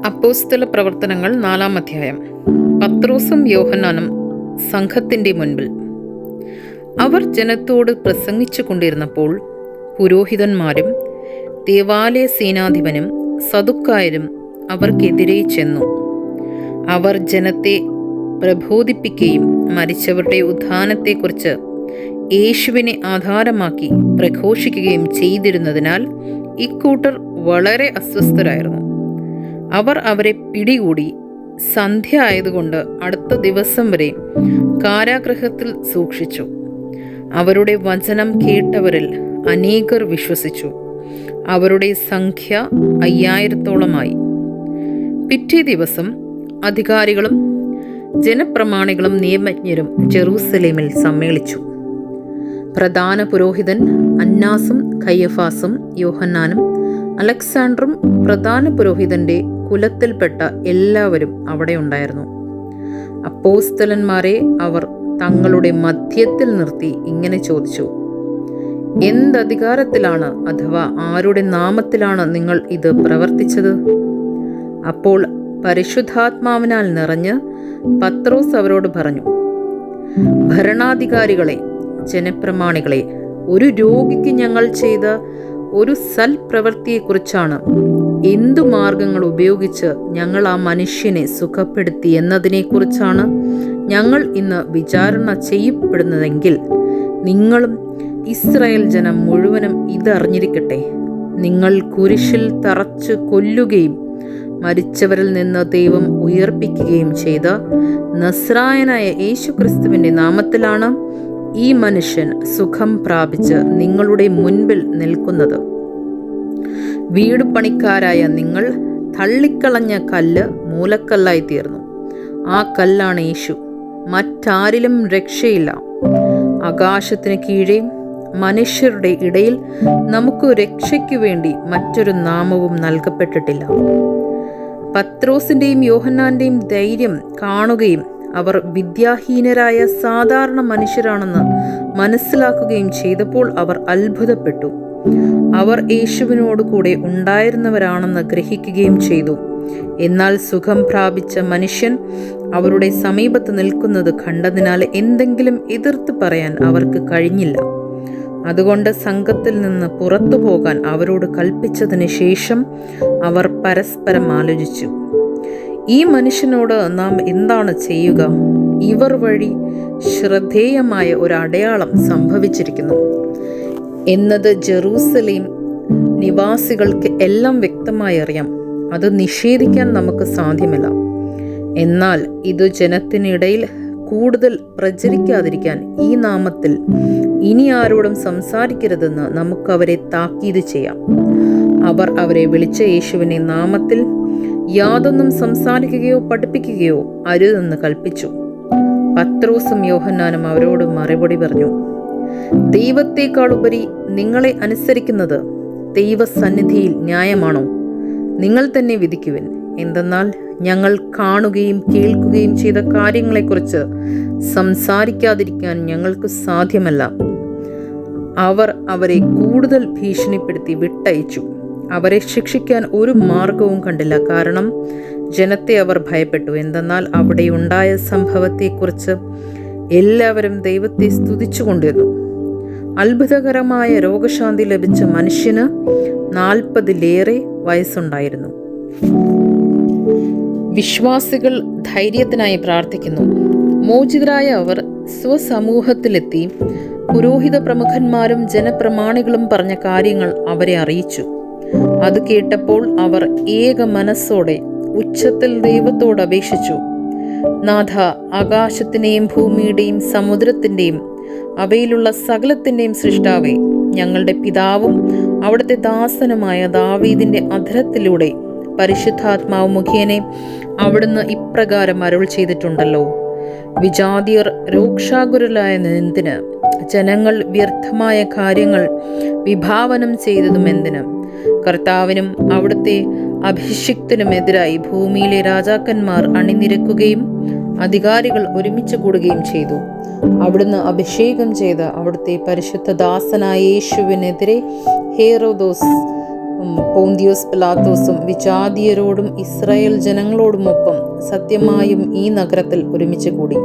അപ്പോസ്തല പ്രവർത്തനങ്ങൾ 4-ാം അധ്യായം. പത്രോസും യോഹന്നാനും സംഘത്തിൻ്റെ മുൻപിൽ. അവർ ജനത്തോട് പ്രസംഗിച്ചു കൊണ്ടിരുന്നപ്പോൾ പുരോഹിതന്മാരും ദേവാലയ സേനാധിപനും സദുക്കായരും അവർക്കെതിരെ ചെന്നു. അവർ ജനത്തെ പ്രബോധിപ്പിക്കുകയും മരിച്ചവരുടെ ഉത്ഥാനത്തെക്കുറിച്ച് യേശുവിനെ ആധാരമാക്കി പ്രഘോഷിക്കുകയും ചെയ്തിരുന്നതിനാൽ ഇക്കൂട്ടർ വളരെ അസ്വസ്ഥരായിരുന്നു. അവർ അവരെ പിടികൂടി സന്ധ്യ ആയതുകൊണ്ട് അടുത്ത ദിവസം വരെ കാരാഗൃഹത്തിൽ സൂക്ഷിച്ചു. അവരുടെ വചനം കേട്ടവരിൽ അനേകർ വിശ്വസിച്ചു. അവരുടെ സംഖ്യ 5000-ഓളമായി. പിറ്റേ ദിവസം അധികാരികളും ജനപ്രമാണികളും നിയമജ്ഞരും ജെറൂസലേമിൽ സമ്മേളിച്ചു. പ്രധാന പുരോഹിതൻ അന്നാസും കയ്യഫാസും യോഹന്നാനും അലക്സാണ്ടറും പ്രധാന പുരോഹിതന്റെ കുലത്തിൽപ്പെട്ട എല്ലാവരും അവിടെ ഉണ്ടായിരുന്നു. അപ്പോസ്തലന്മാരെ അവർ തങ്ങളുടെ മധ്യത്തിൽ നിർത്തി ഇങ്ങനെ ചോദിച്ചു: എന്തധികാരത്തിലാണ് അഥവാ ആരുടെ നാമത്തിലാണ് നിങ്ങൾ ഇത് പ്രവർത്തിച്ചത്? അപ്പോൾ പരിശുദ്ധാത്മാവിനാൽ നിറഞ്ഞ് പത്രോസ് അവരോട് പറഞ്ഞു: ഭരണാധികാരികളെ, ജനപ്രമാണികളെ, ഒരു രോഗിക്ക് ഞങ്ങൾ ചെയ്ത ഒരു സൽപ്രവൃത്തിയെക്കുറിച്ചാണ്. എന്തു മാർഗങ്ങൾ ഉപയോഗിച്ച് ഞങ്ങൾ ആ മനുഷ്യനെ സുഖപ്പെടുത്തി എന്നതിനെക്കുറിച്ചാണ് ഞങ്ങൾ ഇന്ന് വിചാരണ ചെയ്യപ്പെടുന്നതെങ്കിൽ നിങ്ങളും ഇസ്രായേൽ ജനം മുഴുവനും ഇതറിഞ്ഞിരിക്കട്ടെ. നിങ്ങൾ കുരിശിൽ തറച്ചു കൊല്ലുകയും മരിച്ചവരിൽ നിന്ന് ദൈവം ഉയർപ്പിക്കുകയും ചെയ്ത നസ്രായനായ യേശുക്രിസ്തുവിൻ്റെ നാമത്തിലാണ് ഈ മനുഷ്യൻ സുഖം പ്രാപിച്ച് നിങ്ങളുടെ മുൻപിൽ നിൽക്കുന്നത്. വീട് പണിക്കാരായ നിങ്ങൾ തള്ളിക്കളഞ്ഞ കല്ല് മൂലക്കല്ലായി തീർന്നു. ആ കല്ലാണ് യേശു. മറ്റാരിലും രക്ഷയില്ല. ആകാശത്തിന് കീഴെ മനുഷ്യരുടെ ഇടയിൽ നമുക്ക് രക്ഷയ്ക്കു വേണ്ടി മറ്റൊരു നാമവും നൽകപ്പെട്ടിട്ടില്ല. പത്രോസിന്റെയും യോഹന്നാന്റെയും ധൈര്യം കാണുകയും അവർ വിദ്യാഹീനരായ സാധാരണ മനുഷ്യരാണെന്ന് മനസ്സിലാക്കുകയും ചെയ്തപ്പോൾ അവർ അത്ഭുതപ്പെട്ടു. അവർ യേശുവിനോട് കൂടെ ഉണ്ടായിരുന്നവരാണെന്ന് ഗ്രഹിക്കുകയും ചെയ്തു. എന്നാൽ സുഖം പ്രാപിച്ച മനുഷ്യൻ അവരുടെ സമീപത്ത് നിൽക്കുന്നത് കണ്ടതിനാൽ എന്തെങ്കിലും എതിർത്ത് പറയാൻ അവർക്ക് കഴിഞ്ഞില്ല. അതുകൊണ്ട് സംഘത്തിൽ നിന്ന് പുറത്തു പോകാൻ അവരോട് കൽപ്പിച്ചതിന് ശേഷം അവർ പരസ്പരം ആലോചിച്ചു: ഈ മനുഷ്യനോട് നാം എന്താണ് ചെയ്യുക? ഇവർ വഴി ശ്രദ്ധേയമായ ഒരു അടയാളം സംഭവിച്ചിരിക്കുന്നു എന്നത് ജെറൂസലേം നിവാസികൾക്ക് എല്ലാം വ്യക്തമായി അറിയാം. അത് നിഷേധിക്കാൻ നമുക്ക് സാധ്യമല്ല. എന്നാൽ ഇത് ജനത്തിനിടയിൽ കൂടുതൽ പ്രചരിക്കാതിരിക്കാൻ ഈ നാമത്തിൽ ഇനി ആരോടും സംസാരിക്കരുതെന്ന് നമുക്ക് അവരെ താക്കീത് ചെയ്യാം. അവർ അവരെ വിളിച്ച യേശുവിനെ നാമത്തിൽ യാതൊന്നും സംസാരിക്കുകയോ പഠിപ്പിക്കുകയോ അരുതെന്ന് കൽപ്പിച്ചു. പത്രോസും യോഹന്നാനും അവരോട് മറുപടി പറഞ്ഞു: ദൈവത്തെക്കാൾ ഉപരി നിങ്ങളെ അനുസരിക്കുന്നത് ദൈവസന്നിധിയിൽ ന്യായമാണോ? നിങ്ങൾ തന്നെ വിധിക്കുവിൻ. എന്തെന്നാൽ ഞങ്ങൾ കാണുകയും കേൾക്കുകയും ചെയ്ത കാര്യങ്ങളെക്കുറിച്ച് സംസാരിക്കാതിരിക്കാൻ ഞങ്ങൾക്ക് സാധ്യമല്ല. അവർ അവരെ കൂടുതൽ ഭീഷണിപ്പെടുത്തി വിട്ടയച്ചു. അവരെ ശിക്ഷിക്കാൻ ഒരു മാർഗവും കണ്ടില്ല. കാരണം ജനത്തെ അവർ ഭയപ്പെട്ടു. എന്തെന്നാൽ അവിടെ ഉണ്ടായ സംഭവത്തെക്കുറിച്ച് എല്ലാവരും ദൈവത്തെ സ്തുതിച്ചുകൊണ്ടിരുന്നു. അത്ഭുതകരമായ രോഗശാന്തി ലഭിച്ച മനുഷ്യന് 40-ലേറെ വയസ്സുണ്ടായിരുന്നു. വിശ്വാസികൾ ധൈര്യത്തിനായി പ്രാർത്ഥിക്കുന്നു. മോചിതരായ അവർ സ്വസമൂഹത്തിലെത്തി പുരോഹിത പ്രമുഖന്മാരും ജനപ്രമാണികളും പറഞ്ഞ കാര്യങ്ങൾ അവരെ അറിയിച്ചു. അത് കേട്ടപ്പോൾ അവർ ഏക മനസ്സോടെ ഉച്ചത്തിൽ ദൈവത്തോട് അപേക്ഷിച്ചു: നാഥ, ആകാശത്തിന്റെയും ഭൂമിയുടെയും സമുദ്രത്തിന്റെയും അവയിലുള്ള സകലത്തിന്റെയും സൃഷ്ടാവേ, ഞങ്ങളുടെ പിതാവും അവിടുത്തെ ദാസനുമായ ദാവീദിന്റെ അധരത്തിലൂടെ പരിശുദ്ധാത്മാവ് മുഖേനെ അവിടുന്ന് ഇപ്രകാരം അരുൾ ചെയ്തിട്ടുണ്ടല്ലോ: വിജാതിയർ രോക്ഷാകുലരായതെന്തിന്? ജനങ്ങൾ വ്യർത്ഥമായ കാര്യങ്ങൾ വിഭാവനം ചെയ്തതും എന്തിന്? കർത്താവിനും അവിടുത്തെ അഭിഷിക്തനുമെതിരായി ഭൂമിയിലെ രാജാക്കന്മാർ അണിനിരക്കുകയും അധികാരികൾ ഒരുമിച്ച് കൂടുകയും ചെയ്തു. അവിടുന്ന് അഭിഷേകം ചെയ്ത അവിടുത്തെ പരിശുദ്ധ ദാസനായ യേശുവിനെതിരെ ഹേറോദോസ് പോന്തിയോസ് പിലാത്തോസും വിജാതീയരോടും ഇസ്രായേൽ ജനങ്ങളോടുമൊപ്പം സത്യമായും ഈ നഗരത്തിൽ ഒരുമിച്ച് കൂടി.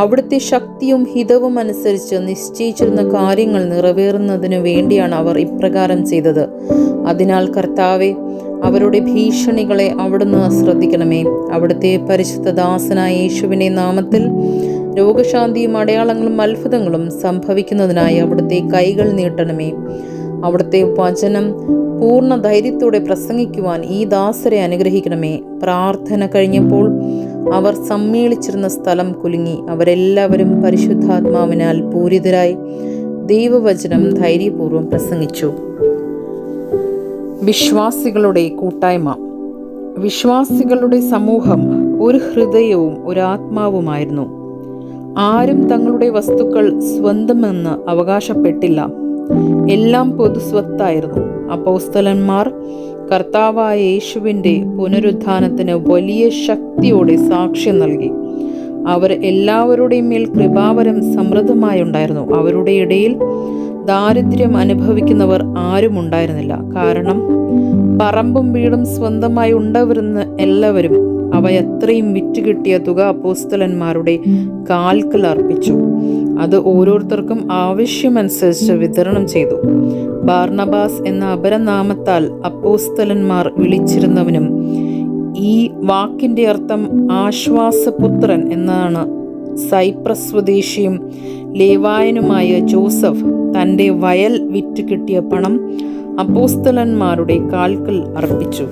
അവിടുത്തെ ശക്തിയും ഹിതവും അനുസരിച്ച് നിശ്ചയിച്ചിരുന്ന കാര്യങ്ങൾ നിറവേറുന്നതിനു വേണ്ടിയാണ് അവർ ഇപ്രകാരം ചെയ്തത്. അതിനാൽ കർത്താവെ, അവരുടെ ഭീഷണികളെ അവിടുന്ന് ശ്രദ്ധിക്കണമേ. അവിടുത്തെ പരിശുദ്ധദാസനായ യേശുവിൻ്റെ നാമത്തിൽ രോഗശാന്തിയും അടയാളങ്ങളും അത്ഭുതങ്ങളും സംഭവിക്കുന്നതിനായി അവിടുത്തെ കൈകൾ നീട്ടണമേ. അവിടുത്തെ വചനം പൂർണ്ണ ധൈര്യത്തോടെ പ്രസംഗിക്കുവാൻ ഈ ദാസരെ അനുഗ്രഹിക്കണമേ. പ്രാർത്ഥന കഴിഞ്ഞപ്പോൾ അവർ സമ്മേളിച്ചിരുന്ന സ്ഥലം കുലുങ്ങി. അവരെല്ലാവരും പരിശുദ്ധാത്മാവിനാൽ പൂരിതരായി ദൈവവചനം ധൈര്യപൂർവ്വം പ്രസംഗിച്ചു. വിശ്വാസികളുടെ കൂട്ടായ്മ. വിശ്വാസികളുടെ സമൂഹം ഒരു ഹൃദയവും ഒരാത്മാവുമായിരുന്നു. ആരും തങ്ങളുടെ വസ്തുക്കൾ സ്വന്തമെന്ന് അവകാശപ്പെട്ടില്ല. എല്ലാം പൊതുസ്വത്തായിരുന്നു. അപ്പോസ്തലന്മാർ കർത്താവായ യേശുവിൻ്റെ പുനരുത്ഥാനത്തിന് വലിയ ശക്തിയോടെ സാക്ഷ്യം നൽകി. അവർ എല്ലാവരുടെയും മേൽ കൃപാവരം സമൃദ്ധമായുണ്ടായിരുന്നു. അവരുടെ ഇടയിൽ ദാരിദ്ര്യം അനുഭവിക്കുന്നവർ ആരും ഉണ്ടായിരുന്നില്ല. കാരണം പറമ്പും വീടും സ്വന്തമായി ഉണ്ടായിരുന്ന എല്ലാവരും അവ എത്രയും വിറ്റുകിട്ടിയ തുക അപ്പോസ്തലന്മാരുടെ കാൽക്കൽ അർപ്പിച്ചു. അത് ഓരോരുത്തർക്കും ആവശ്യമനുസരിച്ച് വിതരണം ചെയ്തു. ബാർണബാസ് എന്ന അപരനാമത്താൽ അപ്പോസ്തലന്മാർ വിളിച്ചിരുന്നവനും, ഈ വാക്കിൻ്റെ അർത്ഥം ആശ്വാസപുത്രൻ എന്നാണ്, സൈപ്രസ് സ്വദേശിയും ലേവായനുമായ ജോസഫ് തൻ്റെ വയൽ വിറ്റ് കിട്ടിയ പണം അപ്പോസ്തലന്മാരുടെ കാൽക്കൽ അർപ്പിച്ചു.